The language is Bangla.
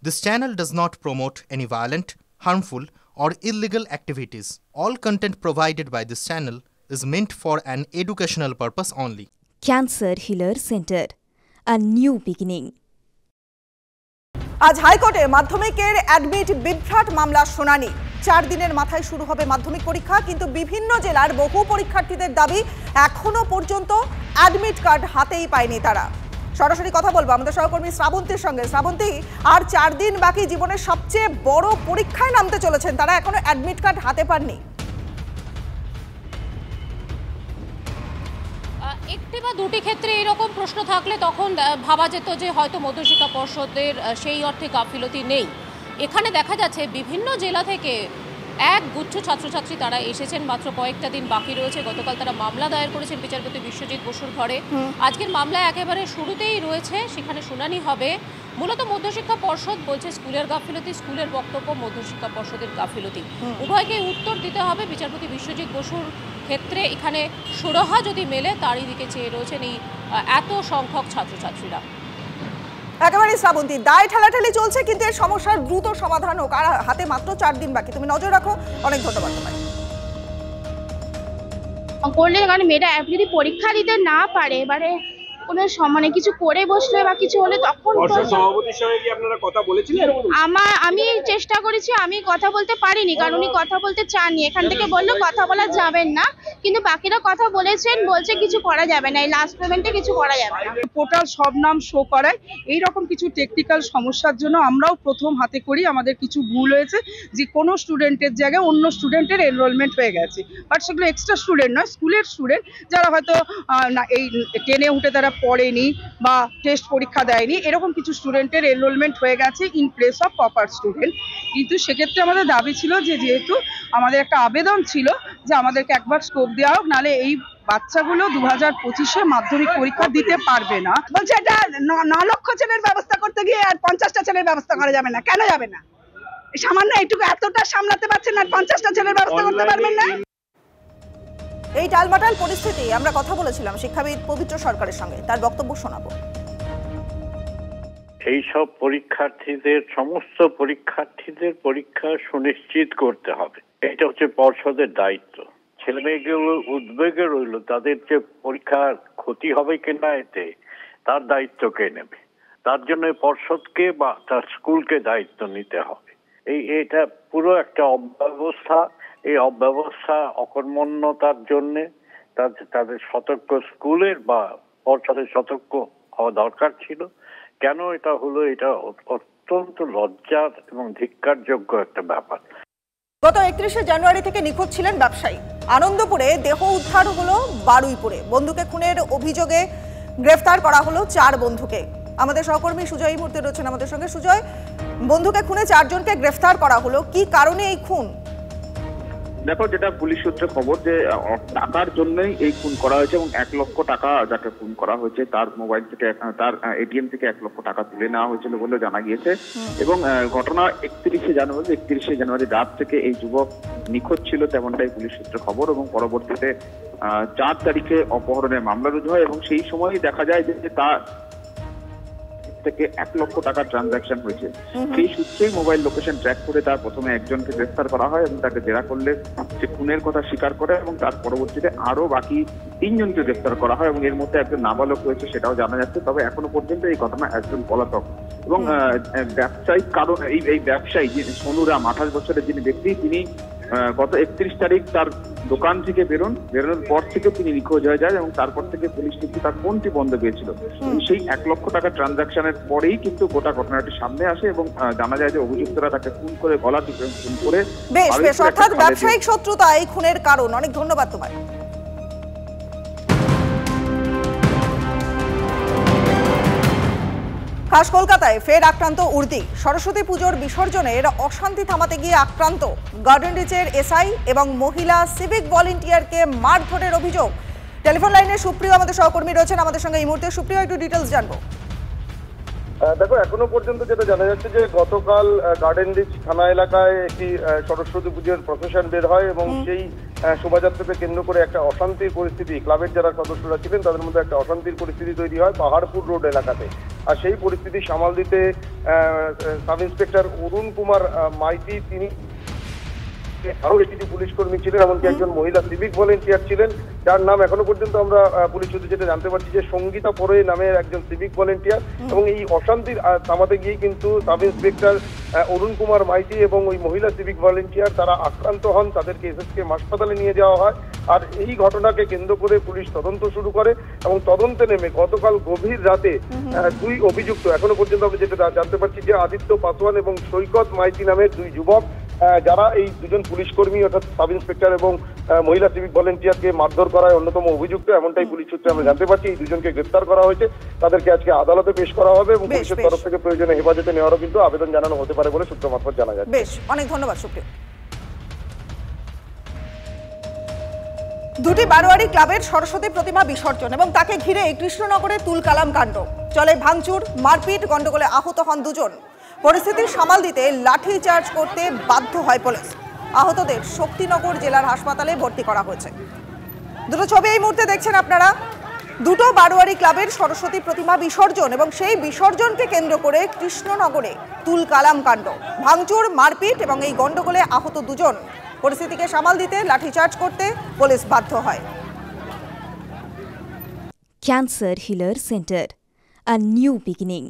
This channel does not promote any violent, harmful, or illegal activities. All content provided by this channel is meant for an educational purpose only. Cancer Healer Center, a new beginning. আজ হাইকোর্টে মাধ্যমিকের অ্যাডমিট বিভ্রাট মামলার শুনানি। 4 দিনের মাথায় শুরু হবে মাধ্যমিক পরীক্ষা, কিন্তু বিভিন্ন জেলার বহু পরীক্ষার্থীদের দাবি এখনো পর্যন্ত অ্যাডমিট কার্ড হাতেই পায়নি তারা। সরাসরি কথা বলবো আমাদের সহকর্মী শ্রাবন্তীর সঙ্গে। শ্রাবন্তী, আর 4 দিন বাকি জীবনের সবচেয়ে বড় পরীক্ষায় নামতে চলেছেন, তারা এখনো অ্যাডমিট কার্ড হাতে পাননি। একটি বা দুটি ক্ষেত্রে এরকম প্রশ্ন থাকলে তখন ভাবা যেত যে হয়তো মধ্যশিক্ষা পর্ষদের সেই অর্থে গাফিলতি নেই। এখানে দেখা যাচ্ছে বিভিন্ন জেলা থেকে এক গুচ্ছ ছাত্রছাত্রী তারা এসেছেন, মাত্র কয়েকটা দিন বাকি রয়েছে। গতকাল তারা মামলা দায়ের করেছেন বিচারপতি বিশ্বজিৎ বসুর ঘরে। আজকের মামলা একেবারে শুরুতেই রয়েছে, সেখানে শুনানি হবে। মূলত মধ্যশিক্ষা পর্ষদ বলছে স্কুলের গাফিলতি, স্কুলের বক্তব্য মধ্যশিক্ষা পর্ষদের গাফিলতি। উভয়কে উত্তর দিতে হবে। বিচারপতি বিশ্বজিৎ বসুর ক্ষেত্রে এখানে সুরাহা যদি মেলে তারই দিকে চেয়ে রয়েছেন এই এত সংখ্যক ছাত্রছাত্রীরা। একেবারে শ্রাবন্তী, দায় ঠেলাঠেলি চলছে, কিন্তু এর সমস্যার দ্রুত সমাধান হোক। আর হাতে মাত্র 4 দিন বাকি, তুমি নজর রাখো। অনেক ধন্যবাদ তোমায়। করলে কারণ মেয়েটা যদি পরীক্ষা দিতে না পারে, এবারে কোনো মানে কিছু করে বসলে বা কিছু হলে তখন সভাপতির সঙ্গে কি আপনারা কথা বলেছিলেন? আমি চেষ্টা করেছি, আমি কথা বলতে পারিনি কারণ উনি কথা বলতে চাননি। এখান থেকে বললো কথা বলা যাবেন না, কিন্তু বাকিরা কথা বলেছেন, বলছে কিছু করা যাবে না, এই লাস্ট পেমেন্টে কিছু করা যাবে না। পোর্টাল সব নাম শো করায় এইরকম কিছু টেকনিক্যাল সমস্যার জন্য আমরাও প্রথম হাতে করি আমাদের কিছু ভুল হয়েছে, যে কোনো স্টুডেন্টের জায়গায় অন্য স্টুডেন্টের এনরোলমেন্ট হয়ে গেছে। বাট সেগুলো এক্সট্রা স্টুডেন্ট নয়, স্কুলের স্টুডেন্ট যারা হয়তো এই 10-এ উঠে তারা পড়েনি বা টেস্ট পরীক্ষা দেয়নি, এরকম কিছু স্টুডেন্টের এনরোলমেন্ট হয়ে গেছে in place of proper student. কিন্তু সেক্ষেত্রে আমাদের দাবি ছিল যে যেহেতু আমাদের একটা আবেদন ছিল যে আমাদেরকে একবার স্কোপ দেওয়া হোক, নাহলে এই বাচ্চাগুলো 2025-এ মাধ্যমিক পরীক্ষা দিতে পারবে না। বলছে এটা 9 লক্ষ ছেলের ব্যবস্থা করতে গিয়ে আর 50টা ছেলের ব্যবস্থা করা যাবে না। কেন যাবে না? সামান্য এইটুকু এতটা সামলাতে পারছেন আর 50টা ছেলের ব্যবস্থা করতে পারবেন না? এই টালমাটাল পরিস্থিতি আমরা কথা বলেছিলাম শিক্ষাবিদ পবিত্র সরকারের সঙ্গে, তার বক্তব্য শোনাবো। এই সব পরীক্ষার্থীদের, সমস্ত পরীক্ষার্থীদের পরীক্ষা সুনিশ্চিত করতে হবে, এটা হচ্ছে পর্ষদের দায়িত্ব। ছেলে মেয়েগুলো উদ্বেগে রইল, তাদের যে পরীক্ষার ক্ষতি হবে কিনা এতে তার দায়িত্ব কে নেবে? তার জন্য পর্ষদকে বা তার স্কুলকে দায়িত্ব নিতে হবে। এটা পুরো একটা অব্যবস্থা। এই অব্যবস্থা অকর্মণ্যতার জন্য তাদের সতর্ক, স্কুলের বা পর্ষদের সতর্ক হওয়া দরকার ছিল। কেন এটা হলো? এটা অত্যন্ত লজ্জার এবং ধিক্কারযোগ্য একটা ব্যাপার। গত 31শে জানুয়ারি থেকে নিখোঁজ ছিলেন ব্যবসায়ী। আনন্দপুরে দেহ উদ্ধার হলো বারুইপুরে। বন্ধুকে খুনের অভিযোগে গ্রেফতার করা হলো 4 বন্ধুকে। আমাদের সহকর্মী সুজয় এই মুহূর্তে রয়েছেন আমাদের সঙ্গে। সুজয়, বন্ধুকে খুনে 4 জনকে গ্রেফতার করা হলো, কি কারণে এই খুন? দেখো, যেটা পুলিশ সূত্রে খবর যে টাকার জন্যই এই খুন করা হয়েছে এবং 1 লক্ষ টাকা যাকে খুন করা হয়েছে তার মোবাইল থেকে, তার এটিএম থেকে 1 লক্ষ টাকা তুলে নেওয়া হয়েছিল বলে জানা গিয়েছে। এবং ঘটনা 31শে জানুয়ারি রাত থেকে এই যুবক নিখোঁজ ছিল, তেমনটাই পুলিশ সূত্রে খবর। এবং পরবর্তীতে 4 তারিখে অপহরণের মামলা রুজু হয় এবং সেই সময়ই দেখা যায় যে তার থেকে 1 লক্ষ টাকার ট্রানজাকশন হয়েছে। সেই সূত্রেই মোবাইল লোকেশন ট্র্যাক করে তার প্রথমে একজনকে গ্রেফতার করা হয় এবং তাকে জেরা করলে সে খুনের কথা স্বীকার করে এবং তার পরবর্তীতে আরো বাকি 3 জনকে গ্রেফতার করা হয় এবং এর মধ্যে একজন নাবালক রয়েছে সেটাও জানা যাচ্ছে। তবে এখনো পর্যন্ত এই ঘটনা একজন পলাতক এবং ব্যবসায়িক কারণ এই ব্যবসায়ী যিনি সোনুরাম, 28 বছরের যিনি ব্যক্তি, তিনি গত 31 তারিখ তার দোকান থেকে বেরোনোর পর থেকে তিনি নিখোঁজ হয়ে যায় এবং তারপর থেকে পুলিশ কিন্তু তার ফোনটি বন্ধ পেয়েছিল। সেই 1 লক্ষ টাকা ট্রানজাকশনের পরেই কিন্তু গোটা ঘটনাটি সামনে আসে এবং জানা যায় যে অভিযুক্তরা তাকে খুন করে গলা টিপে খুন করে। বেশ, অর্থাৎ ব্যবসায়িক শত্রুতা এই খুনের কারণ। অনেক ধন্যবাদ তোমায়। খাস কলকাতায় ফের আক্রান্ত উর্দি। সরস্বতী পুজোর বিসর্জনের অশান্তি থামাতে গিয়ে আক্রান্ত গার্ডেন রিচের এসআই এবং মহিলা সিভিক ভলেন্টিয়ারকে মারধরের অভিযোগ। টেলিফোন লাইনে সুপ্রিয় আমাদের সহকর্মী রয়েছেন আমাদের সঙ্গে এই মুহূর্তে। সুপ্রিয়, একটু ডিটেলস জানবো। দেখো, এখনো পর্যন্ত যেটা জানা যাচ্ছে যে গতকাল গার্ডেন রিচ থানা এলাকায় একটি সরস্বতী পুজোর প্রসেশন বের হয় এবং সেই শোভাযাত্রাকে কেন্দ্র করে একটা অশান্তির পরিস্থিতি, ক্লাবের যারা সদস্যরা ছিলেন তাদের মধ্যে একটা অশান্তির পরিস্থিতি তৈরি হয় পাহাড়পুর রোড এলাকাতে। আর সেই পরিস্থিতি সামাল দিতে সাব ইন্সপেক্টর অরুণ কুমার মাইতি, তিনি আরো কিছু পুলিশ কর্মী ছিলেন, এমনকি একজন মহিলা সিভিক ভলেন্টিয়ার ছিলেন, যার নাম এখনো পর্যন্ত আমরা পুলিশ সূত্রে যেটা জানতে পারছি যে সঙ্গীতা পরে নামের একজন সিভিক ভলেন্টিয়ার। এবং এই অশান্তির থামাতে গিয়ে কিন্তু সাব ইন্সপেক্টর অরুণ কুমার মাইতি এবং ওই মহিলা সিভিক ভলেন্টিয়ার তারা আক্রান্ত হন, তাদেরকে এসএসকে হাসপাতালে নিয়ে যাওয়া হয়। আর এই ঘটনাকে কেন্দ্র করে পুলিশ তদন্ত শুরু করে এবং তদন্তে নেমে গতকাল গভীর রাতে দুই অভিযুক্ত, এখনো পর্যন্ত আমরা যেটা জানতে পারছি যে আদিত্য পাসওয়ান এবং সৈকত মাইতি নামের দুই যুবক, যারা এই দুজন পুলিশ কর্মী অর্থাৎ সাব ইন্সপেক্টর এবং মহিলা সিভিক ভলেন্টিয়ারকে মারধর করায় অন্যতম অভিযুক্ত, এমনটাই পুলিশ সূত্রে আমরা জানতে পারছি। এই দুজনকে গ্রেফতার করা হয়েছে, তাদেরকে আজকে আদালতে পেশ করা হবে এবং পুলিশের তরফ থেকে প্রয়োজনে হেফাজতে নেওয়ারও কিন্তু আবেদন জানানো হতে পারে বলে সূত্র মারফত জানা যাচ্ছে। বেশ, অনেক ধন্যবাদ সুপ্রিয়। দুটি বারোয়ারি ক্লাবের সরস্বতী প্রতিমা বিসর্জন এবং তাকে ঘিরে কৃষ্ণনগরে তুলকালাম কাণ্ড, চলে ভাঙচুর, মারপিট, গন্ডগোলে আহত হন দুজন। পরিস্থিতি সামাল দিতে লাঠি চার্জ করতে বাধ্য হয় পুলিশ। আহতদের শক্তিনগর জেলার হাসপাতালে ভর্তি করা হয়েছে। দুটো ছবি এই মুহূর্তে দেখছেন আপনারা, দুটো বারোয়ারি ক্লাবের সরস্বতী প্রতিমা বিসর্জন এবং সেই বিসর্জনকে কেন্দ্র করে কৃষ্ণনগরে তুলকালাম কাণ্ড, ভাঙচুর, মারপিট এবং এই গন্ডগোলে আহত দুজন। পরিস্থিতিকে সামাল দিতে লাঠিচার্জ করতে পুলিশ বাধ্য হয়। Cancer Healer Center, a new beginning.